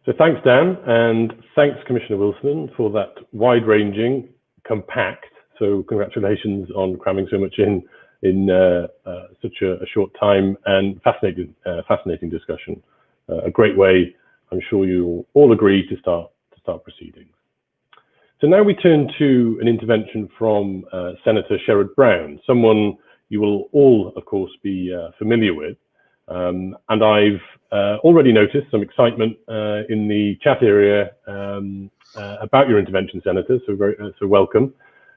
So thanks, Dan, and thanks, Commissioner Wilson, for that wide-ranging, compact. So congratulations on cramming so much in such a short time, and fascinating discussion. A great way, I'm sure you'll all agree, to start proceedings. So now we turn to an intervention from Senator Sherrod Brown, someone you will all, of course, be familiar with. And I've already noticed some excitement in the chat area about your intervention, Senator, so welcome.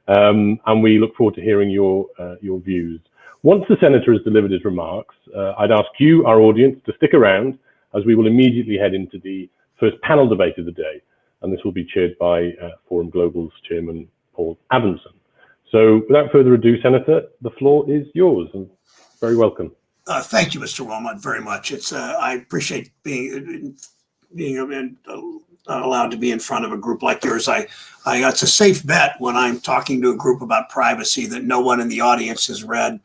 And we look forward to hearing your views. Once the Senator has delivered his remarks, I'd ask you, our audience, to stick around, as we will immediately head into the first panel debate of the day. And this will be chaired by Forum Global's Chairman, Paul Adamson. So without further ado, Senator, the floor is yours, and very welcome. Thank you, Mr. Wilmot, very much. I appreciate being allowed to be in front of a group like yours. It's a safe bet when I'm talking to a group about privacy that no one in the audience has read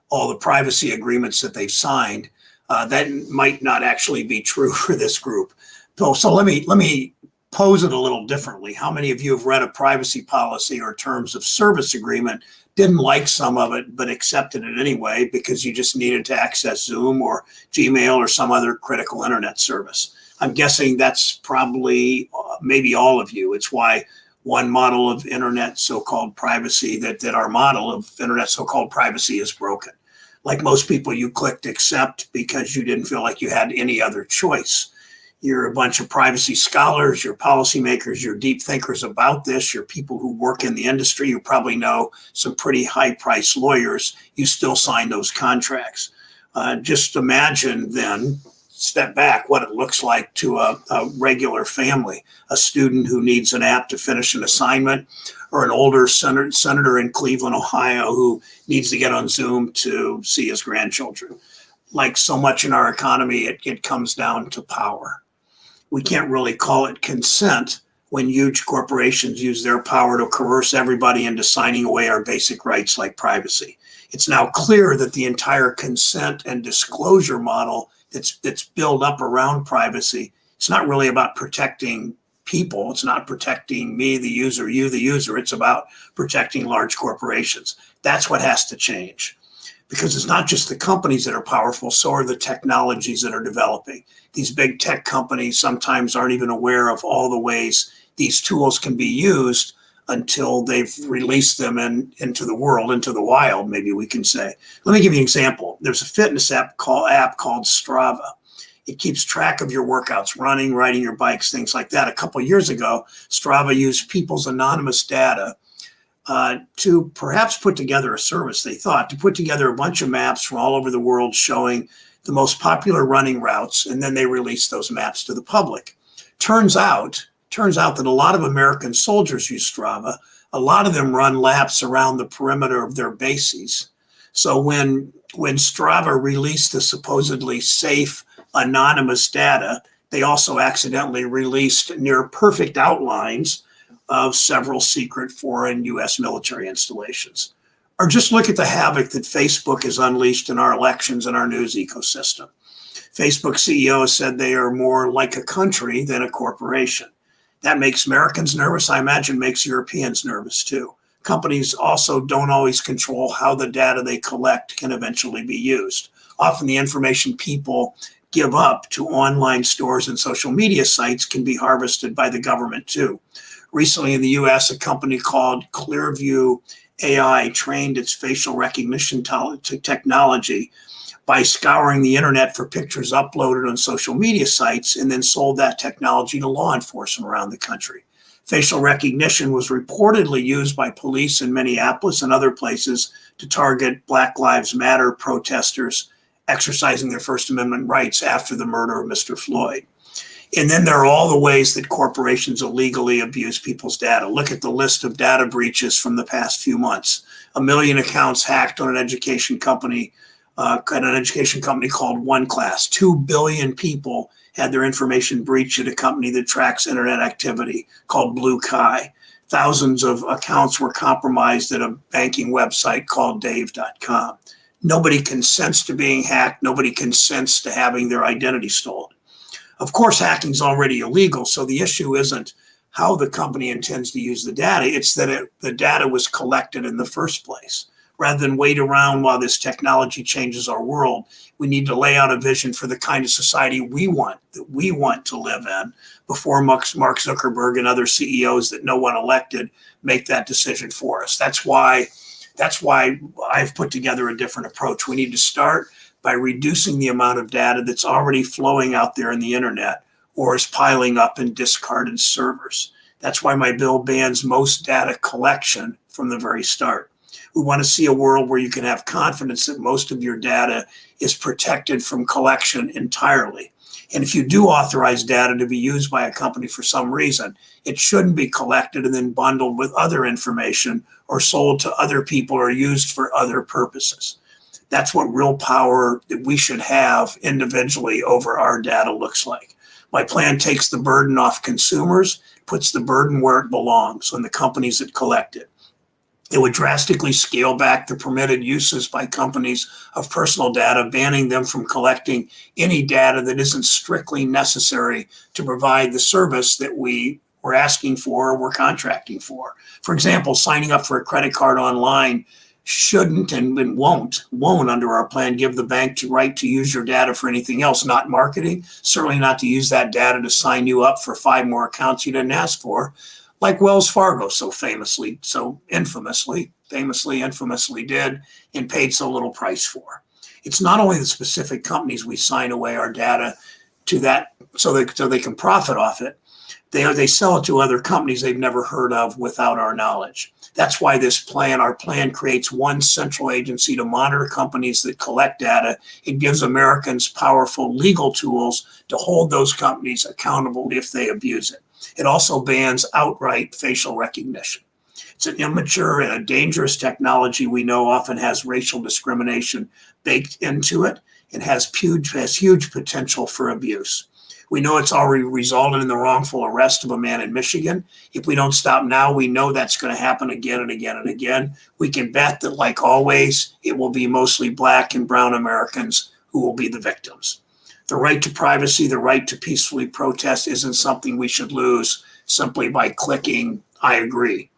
all the privacy agreements that they've signed. That might not actually be true for this group. So let me pose it a little differently. How many of you have read a privacy policy or terms of service agreement, didn't like some of it, but accepted it anyway because you just needed to access Zoom or Gmail or some other critical internet service? I'm guessing that's probably maybe all of you. It's why one model of internet so-called privacy, that our model of internet so-called privacy is broken. Like most people, you clicked accept because you didn't feel like you had any other choice. You're a bunch of privacy scholars, you're policymakers, you're deep thinkers about this, you're people who work in the industry, you probably know some pretty high-priced lawyers, you still sign those contracts. Just imagine then, step back, what it looks like to a regular family, a student who needs an app to finish an assignment, or an older senator in Cleveland, Ohio, who needs to get on Zoom to see his grandchildren. Like so much in our economy, it comes down to power. We can't really call it consent when huge corporations use their power to coerce everybody into signing away our basic rights like privacy. It's now clear that the entire consent and disclosure model that's built up around privacy, it's not really about protecting people. It's not protecting me, the user, you, the user. It's about protecting large corporations. That's what has to change. Because it's not just the companies that are powerful, so are the technologies that are developing. These big tech companies sometimes aren't even aware of all the ways these tools can be used until they've released them into the world, into the wild, maybe we can say. Let me give you an example. There's a fitness app called Strava. It keeps track of your workouts, running, riding your bikes, things like that. A couple of years ago, Strava used people's anonymous data to perhaps put together a service, they thought, to put together a bunch of maps from all over the world showing the most popular running routes, and then they released those maps to the public. Turns out that a lot of American soldiers use Strava. A lot of them run laps around the perimeter of their bases. So when Strava released the supposedly safe anonymous data, they also accidentally released near perfect outlines of several secret foreign US military installations. Or just look at the havoc that Facebook has unleashed in our elections and our news ecosystem. Facebook CEO said they are more like a country than a corporation. That makes Americans nervous. I imagine makes Europeans nervous too. Companies also don't always control how the data they collect can eventually be used. Often the information people give up to online stores and social media sites can be harvested by the government too. Recently in the US, a company called Clearview AI trained its facial recognition technology by scouring the internet for pictures uploaded on social media sites and then sold that technology to law enforcement around the country. Facial recognition was reportedly used by police in Minneapolis and other places to target Black Lives Matter protesters exercising their First Amendment rights after the murder of Mr. Floyd. And then there are all the ways that corporations illegally abuse people's data. Look at the list of data breaches from the past few months. 1 million accounts hacked on an education company called OneClass. 2 billion people had their information breached at a company that tracks internet activity called Blue Kai. Thousands of accounts were compromised at a banking website called Dave.com. Nobody consents to being hacked. Nobody consents to having their identity stolen. Of course, hacking is already illegal, so the issue isn't how the company intends to use the data, it's that the data was collected in the first place. Rather than wait around while this technology changes our world, we need to lay out a vision for the kind of society we want to live in before Mark Zuckerberg and other CEOs that no one elected make that decision for us. That's why I've put together a different approach. We need to start by reducing the amount of data that's already flowing out there in the internet or is piling up in discarded servers. That's why my bill bans most data collection from the very start. We want to see a world where you can have confidence that most of your data is protected from collection entirely. And if you do authorize data to be used by a company for some reason, it shouldn't be collected and then bundled with other information or sold to other people or used for other purposes. That's what real power that we should have individually over our data looks like. My plan takes the burden off consumers, puts the burden where it belongs on the companies that collect it. It would drastically scale back the permitted uses by companies of personal data, banning them from collecting any data that isn't strictly necessary to provide the service that we were asking for or we're contracting for. For example, signing up for a credit card online shouldn't and won't under our plan give the bank the right to use your data for anything else, not marketing, certainly not to use that data to sign you up for 5 more accounts you didn't ask for, like Wells Fargo infamously did and paid so little price for. It's not only the specific companies we sign away our data to that so they can profit off it. They sell it to other companies they've never heard of without our knowledge. That's why our plan creates one central agency to monitor companies that collect data. It gives Americans powerful legal tools to hold those companies accountable if they abuse it. It also bans outright facial recognition. It's an immature and a dangerous technology we know often has racial discrimination baked into it and has huge potential for abuse. We know it's already resulted in the wrongful arrest of a man in Michigan. If we don't stop now, we know that's going to happen again and again and again. We can bet that, like always, it will be mostly Black and brown Americans who will be the victims. The right to privacy, the right to peacefully protest isn't something we should lose simply by clicking, I agree.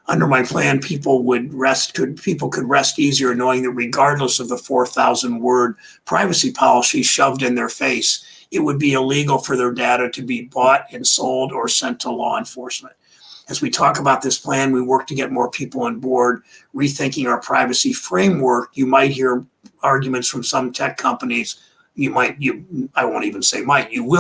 Under my plan, people could rest easier knowing that regardless of the 4,000-word privacy policy shoved in their face, it would be illegal for their data to be bought and sold or sent to law enforcement. As we talk about this plan, we work to get more people on board, rethinking our privacy framework. You might hear arguments from some tech companies. You will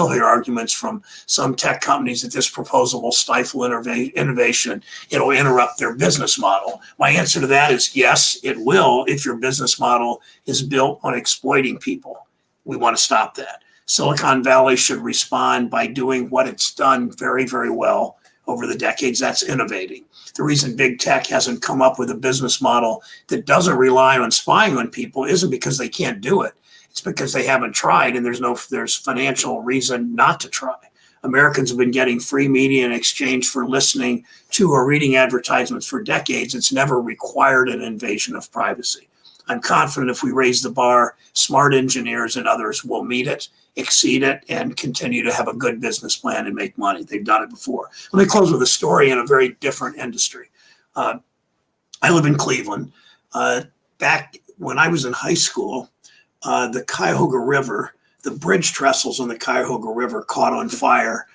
hear arguments from some tech companies that this proposal will stifle innovation. It'll interrupt their business model. My answer to that is yes, it will if your business model is built on exploiting people. We want to stop that. Silicon Valley should respond by doing what it's done very, very well over the decades. That's innovating. The reason big tech hasn't come up with a business model that doesn't rely on spying on people isn't because they can't do it. It's because they haven't tried, and there's financial reason not to try. Americans have been getting free media in exchange for listening to or reading advertisements for decades. It's never required an invasion of privacy. I'm confident if we raise the bar, smart engineers and others will meet it, exceed it, and continue to have a good business plan and make money. They've done it before. Let me close with a story in a very different industry. I live in Cleveland. Back when I was in high school, the Cuyahoga River, the bridge trestles on the Cuyahoga River caught on fire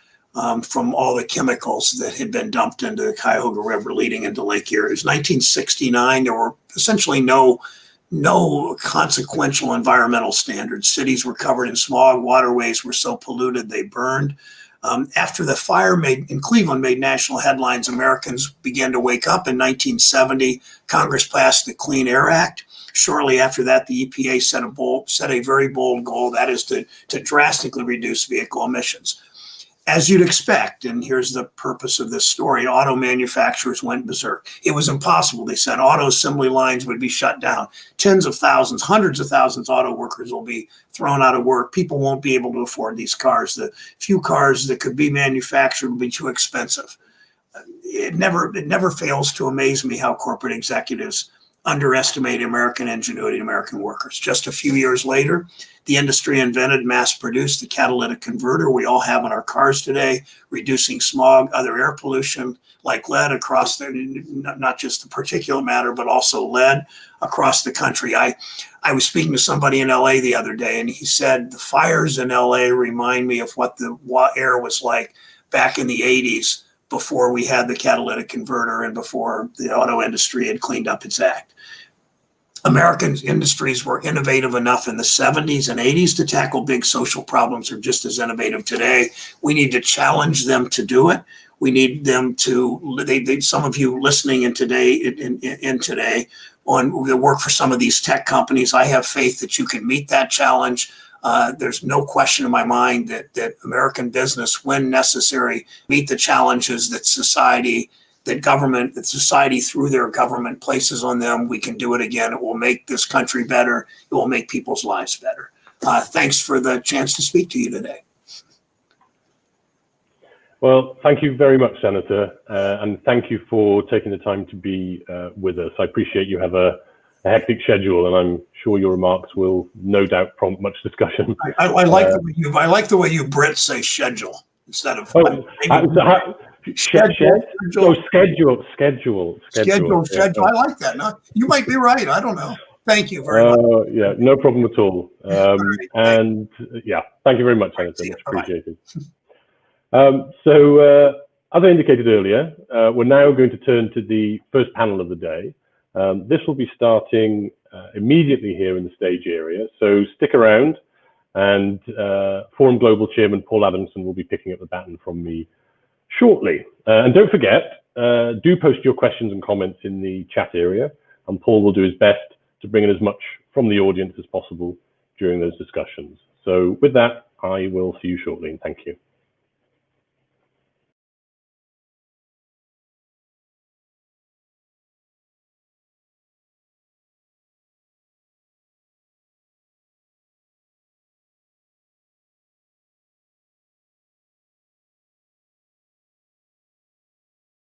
from all the chemicals that had been dumped into the Cuyahoga River leading into Lake Erie. It was 1969. There were essentially no consequential environmental standards. Cities were covered in smog. Waterways were so polluted they burned. After the fire in Cleveland made national headlines, Americans began to wake up. In 1970, Congress passed the Clean Air Act. Shortly after that, the EPA set a very bold goal, that is to drastically reduce vehicle emissions. As you'd expect, and here's the purpose of this story, auto manufacturers went berserk. It was impossible, they said. Auto assembly lines would be shut down. Tens of thousands, hundreds of thousands of auto workers will be thrown out of work. People won't be able to afford these cars. The few cars that could be manufactured will be too expensive. It never fails to amaze me how corporate executives underestimate American ingenuity and American workers. Just a few years later, the industry invented, mass-produced the catalytic converter we all have in our cars today, reducing smog, other air pollution like lead across the, not just the particulate matter, but also lead across the country. I was speaking to somebody in LA the other day, and he said the fires in LA remind me of what the air was like back in the 80s, before we had the catalytic converter and before the auto industry had cleaned up its act. American industries were innovative enough in the 70s and 80s to tackle big social problems, are just as innovative today. We need to challenge them to do it. We need them to, some of you listening in today on the work for some of these tech companies, I have faith that you can meet that challenge. There's no question in my mind that American business, when necessary, meet the challenges that society through their government places on them. We can do it again. It will make this country better. It will make people's lives better. Thanks for the chance to speak to you today. Well, thank you very much, Senator, and thank you for taking the time to be with us. I appreciate you have a hectic schedule, and I'm sure your remarks will no doubt prompt much discussion. I like the way you Brits say schedule instead of schedule. I like that. No, you might be right. I don't know. Thank you very much. Yeah, no problem at all. And yeah, thank you very much, Senator. Much appreciated. As I indicated earlier, we're now going to turn to the first panel of the day. This will be starting immediately here in the stage area, so stick around, and Forum Global Chairman Paul Adamson will be picking up the baton from me shortly. And don't forget, do post your questions and comments in the chat area, and Paul will do his best to bring in as much from the audience as possible during those discussions. So with that, I will see you shortly, and thank you.